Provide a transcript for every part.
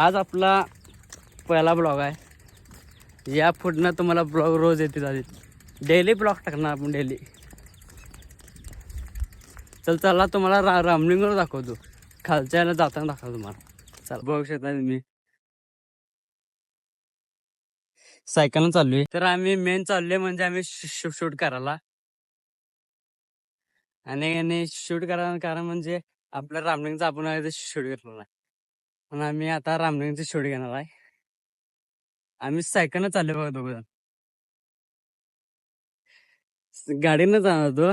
आज आपला पहिला ब्लॉग आहे. या पुढनं तुम्हाला ब्लॉग रोज येते झाले. डेली ब्लॉग टाकणार आपण डेली. चला तुम्हाला रामलिंगवर दाखवतो. खालच्या याला जाताना दाखवतो तुम्हाला. चला बघू शकता तुम्ही. सायकलनं चाललोय. तर आम्ही मेन चाललोय म्हणजे आम्ही शूट करायला. आणि शूट करायला कारण म्हणजे आपल्या रामलिंगचं आपण शूट घेतलेला आहे. पण आम्ही आता रामलिंगचं शूट घेणार आहे. आम्ही सायकलनं चाललोय बघा दोघं. गाडीनं जाणार होतो.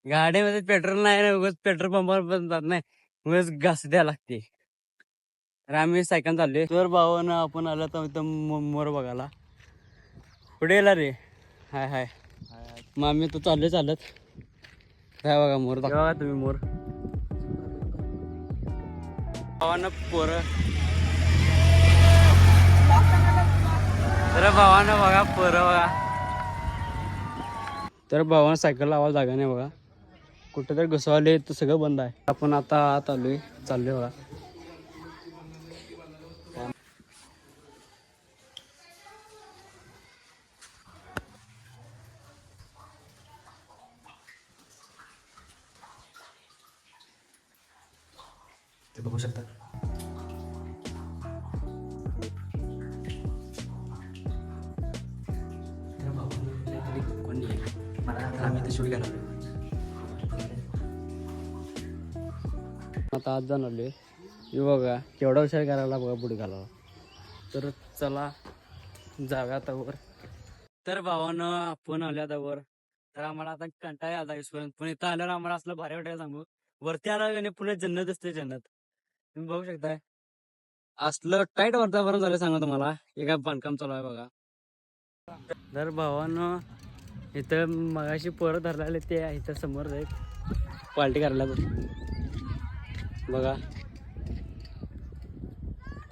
गाडीमध्ये पेट्रोल नाही ना, उगाच पेट्रोल पंपावर पण जात नाही, उगाच घास द्यायला लागते. तर आम्ही सायकल चाललोय. तर भावानं आपण आलो तर इथं मोर बघायला. पुढे येला रे. हाय हाय. मग आम्ही तो चाललोय चालत. काय बघा मोर बघा तुम्ही मोर. भावानं पोरं. तर भावानं बघा पोरं बघा. तर भावानं सायकल लावायला जागा नाही बघा. कुठं तर घुसवाले तर सगळं बंद आहे. आपण आता आत आलोय चाललोय बघा. ते बघू शकता. कोणी मला आम्ही ते शूट करणार. आता आज जाऊन आलोय. हे बघा केवढा विचार करायला बघा पुढे घालावा. तर चला जाऊया आता वर. तर भावानं आपण आल्या आता वर. तर आम्हाला आता कंटाळा आला इसपर्यंत. पण इथं आल्यावर आम्हाला असलं भारी वाटायला सांगू. वरती आला आणि पुन्हा जन्नत असते जन्नत. तुम्ही बघू शकताय. असलं टाईट वातावरण झालं सांगा तुम्हाला. एका बांधकाम चालू आहे बघा. तर भावानं इथं मगाशी पोरं धरलेले ते इथं समोर आहेत पार्टी करायला बघा.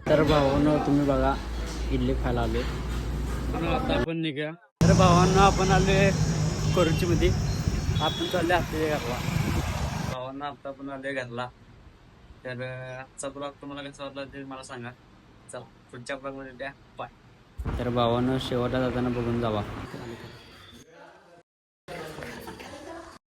तर भावानं तुम्ही बघा इडली खायला आले. आता आपण निघूया. तर भावांना आपण आले कोरुचीमध्ये. आपण चालले आपल्या घरला. भावांना आता आपण आले घरला. तर आजचा ब्लॉग तुम्हाला कसा वाटला ते मला सांगा. चला पुढच्या ब्लॉगमध्ये द्या बाय. तर भावानं शेवटला जाताना बघून जावा.